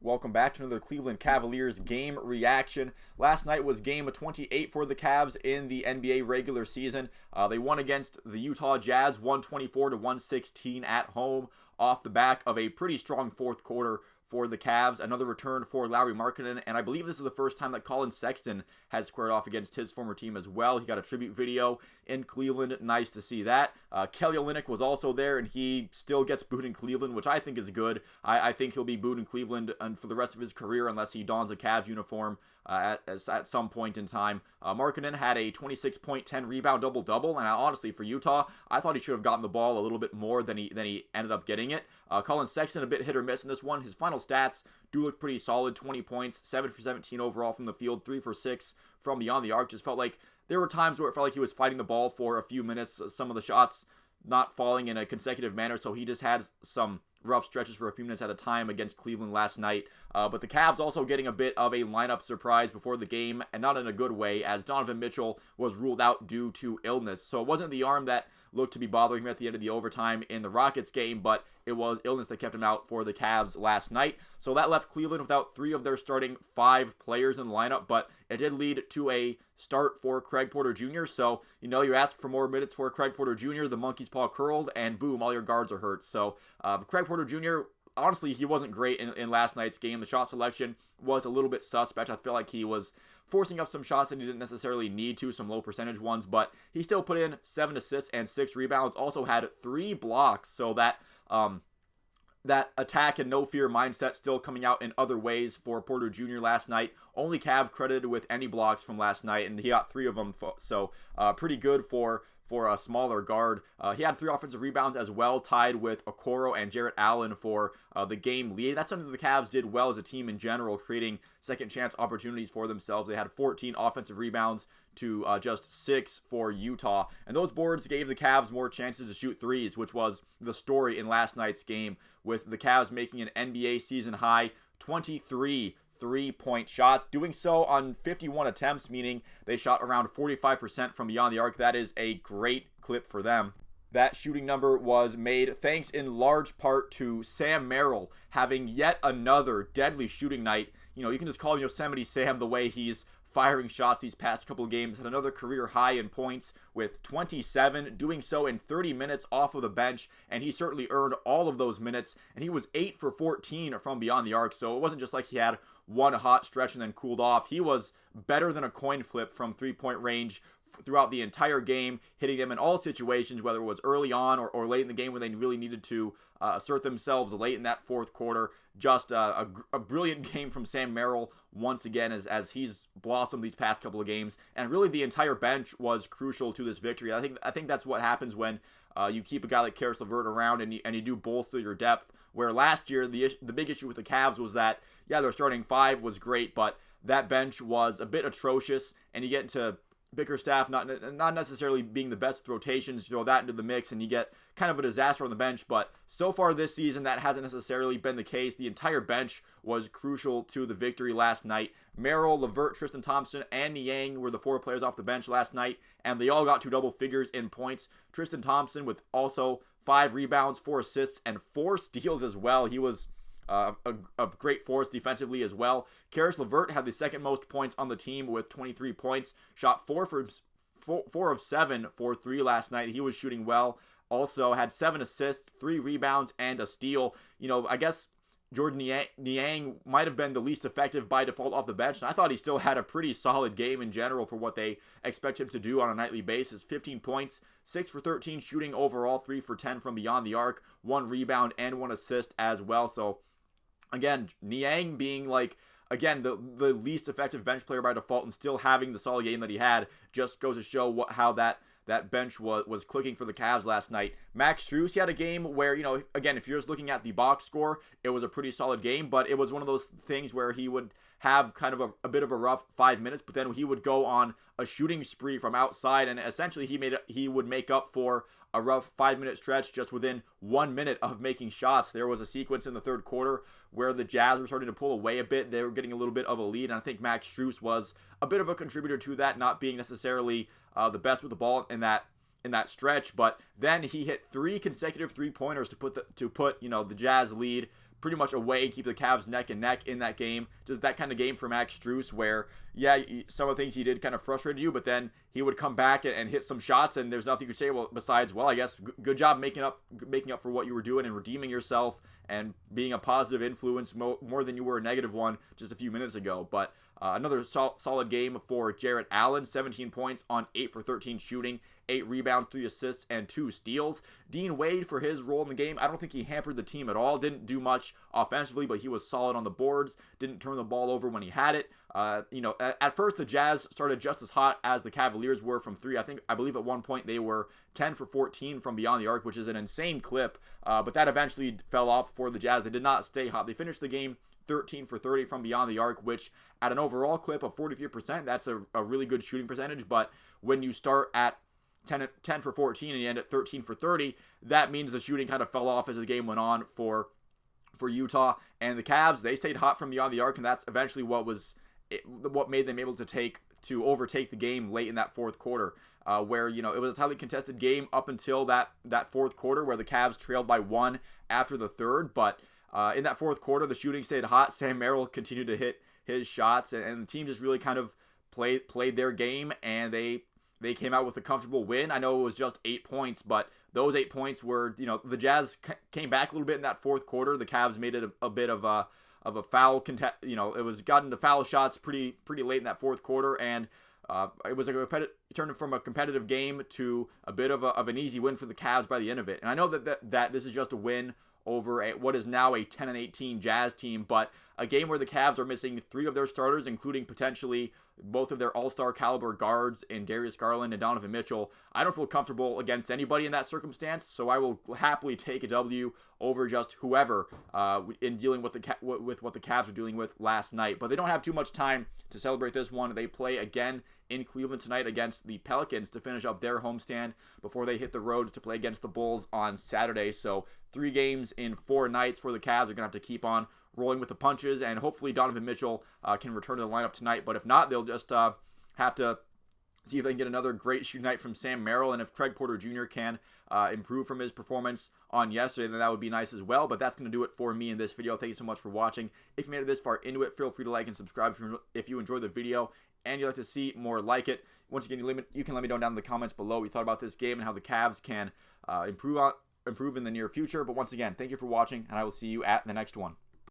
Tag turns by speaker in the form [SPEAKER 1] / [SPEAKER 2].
[SPEAKER 1] Welcome back to another Cleveland Cavaliers game reaction. Last night was game 28 for the Cavs in the NBA regular season. They won against the Utah Jazz 124 to 116 at home off the back of a pretty strong fourth quarter for the Cavs. Another return for Lauri Markkanen, and I believe this is the first time that Colin Sexton has squared off against his former team as well. He got a tribute video in Cleveland. Nice to see that. Kelly Olynyk was also there, and he still gets booed in Cleveland, which I think is good. I think he'll be booed in Cleveland for the rest of his career unless he dons a Cavs uniform at some point in time. Markkanen had a 26-point, 10-rebound double-double, and honestly, for Utah, I thought he should have gotten the ball a little bit more than he ended up getting it. Colin Sexton, a bit hit or miss in this one. His final stats do look pretty solid. 20 points, 7 for 17 overall from the field, 3 for 6 from beyond the arc. Just felt like there were times where it felt like he was fighting the ball for a few minutes. Some of the shots not falling in a consecutive manner, so he just had some rough stretches for a few minutes at a time against Cleveland last night. But the Cavs also getting a bit of a lineup surprise before the game, and not in a good way, as Donovan Mitchell was ruled out due to illness. So it wasn't the arm that looked to be bothering him at the end of the overtime in the Rockets game, but it was illness that kept him out for the Cavs last night. So that left Cleveland without 3 of their starting 5 players in the lineup, but it did lead to a start for Craig Porter Jr. So, you're asking for more minutes for Craig Porter Jr., the monkey's paw curled, and boom, all your guards are hurt. So Craig Porter Jr., honestly, he wasn't great in last night's game. The shot selection was a little bit suspect. I feel like he was forcing up some shots that he didn't necessarily need to, some low percentage ones, but he still put in 7 assists and 6 rebounds, also had 3 blocks, so that attack and no fear mindset still coming out in other ways for Porter Jr. last night. Only Cav credited with any blocks from last night, and he got 3 of them, so pretty good for a smaller guard. He had 3 offensive rebounds as well, tied with Okoro and Jarrett Allen for the game lead. That's something the Cavs did well as a team in general, creating second chance opportunities for themselves. They had 14 offensive rebounds to just 6 for Utah. And those boards gave the Cavs more chances to shoot threes, which was the story in last night's game, with the Cavs making an NBA season high 23 3-point shots, doing so on 51 attempts, meaning they shot around 45% from beyond the arc. That is a great clip for them. That shooting number was made thanks in large part to Sam Merrill having yet another deadly shooting night. You can just call him Yosemite Sam the way he's firing shots these past couple of games. Had another career high in points with 27, doing so in 30 minutes off of the bench, and he certainly earned all of those minutes, and he was 8 for 14 from beyond the arc, so it wasn't just like he had one hot stretch and then cooled off. He was better than a coin flip from 3-point range throughout the entire game, hitting them in all situations, whether it was early on or late in the game when they really needed to assert themselves late in that fourth quarter. Just a brilliant game from Sam Merrill once again as he's blossomed these past couple of games, and really the entire bench was crucial to this victory. I think that's what happens when you keep a guy like Caris LeVert around and you do bolster your depth, where last year the big issue with the Cavs was that, yeah, their starting 5 was great, but that bench was a bit atrocious, and you get into Bickerstaff not necessarily being the best with rotations. You throw that into the mix and you get kind of a disaster on the bench, but so far this season that hasn't necessarily been the case. The entire bench was crucial to the victory last night. Merrill, LeVert, Tristan Thompson, and Niang were the 4 players off the bench last night, and they all got to double figures in points. Tristan Thompson with also 5 rebounds, 4 assists, and 4 steals as well. He was a great force defensively as well. Caris LeVert had the second most points on the team with 23 points. Shot 4 of 7 for 3 last night. He was shooting well. Also had 7 assists, 3 rebounds, and a steal. I guess Jordan Niang might have been the least effective by default off the bench, and I thought he still had a pretty solid game in general for what they expect him to do on a nightly basis. 15 points, 6 for 13 shooting overall, 3 for 10 from beyond the arc, 1 rebound, and 1 assist as well. So again, Niang being the least effective bench player by default and still having the solid game that he had just goes to show how that bench was clicking for the Cavs last night. Max Strus, he had a game where, again, if you're just looking at the box score, it was a pretty solid game, but it was one of those things where he would have kind of a bit of a rough 5 minutes, but then he would go on a shooting spree from outside, and essentially he would make up for a rough 5-minute stretch just within 1 minute of making shots. There was a sequence in the third quarter where the Jazz were starting to pull away a bit. They were getting a little bit of a lead, and I think Max Strus was a bit of a contributor to that, not being necessarily the best with the ball in that stretch. But then he hit 3 consecutive 3-pointers to put the Jazz lead pretty much away and keep the Cavs neck and neck in that game. Just that kind of game for Max Strus where, yeah, some of the things he did kind of frustrated you, but then he would come back and hit some shots, and there's nothing you could say besides, well, I guess good job making up for what you were doing and redeeming yourself and being a positive influence more than you were a negative one just a few minutes ago. But another solid game for Jarrett Allen, 17 points on 8 for 13 shooting, 8 rebounds, 3 assists, and 2 steals. Dean Wade, for his role in the game, I don't think he hampered the team at all. Didn't do much offensively, but he was solid on the boards. Didn't turn the ball over when he had it. At first the Jazz started just as hot as the Cavaliers were from 3. I believe at one point they were 10 for 14 from beyond the arc, which is an insane clip. But that eventually fell off for the Jazz. They did not stay hot. They finished the game 13 for 30 from beyond the arc, which at an overall clip of 43%, that's a really good shooting percentage. But when you start at 10 for 14 and you end at 13 for 30, that means the shooting kind of fell off as the game went on for Utah. And the Cavs, they stayed hot from beyond the arc, and that's eventually what made them able to overtake the game late in that fourth quarter, where it was a tightly contested game up until that fourth quarter where the Cavs trailed by 1 after the third. But in that fourth quarter, the shooting stayed hot. Sam Merrill continued to hit his shots, and the team just really kind of played their game, and they came out with a comfortable win. I know it was just 8 points, but those 8 points were, the Jazz came back a little bit in that fourth quarter. The Cavs made it a bit of a foul contest. It was gotten to foul shots pretty late in that fourth quarter, and it was turned from a competitive game to a bit of an easy win for the Cavs by the end of it. And I know that this is just a win over what is now a 10-18 Jazz team, but a game where the Cavs are missing 3 of their starters, including potentially both of their all-star caliber guards in Darius Garland and Donovan Mitchell. I don't feel comfortable against anybody in that circumstance, so I will happily take a W over just whoever in dealing with what the Cavs were dealing with last night. But they don't have too much time to celebrate this one. They play again in Cleveland tonight against the Pelicans to finish up their homestand before they hit the road to play against the Bulls on Saturday. So 3 games in 4 nights for the Cavs. They're going to have to keep on rolling with the punches, and hopefully Donovan Mitchell can return to the lineup tonight. But if not, they'll just have to see if they can get another great shooting night from Sam Merrill, and if Craig Porter Jr. can improve from his performance on yesterday, then that would be nice as well. But that's going to do it for me in this video. Thank you so much for watching. If you made it this far into it, feel free to like and subscribe if you enjoyed the video and you'd like to see more like it. Once again, you can let me know down in the comments below what you thought about this game and how the Cavs can improve in the near future. But once again, thank you for watching, and I will see you at the next one.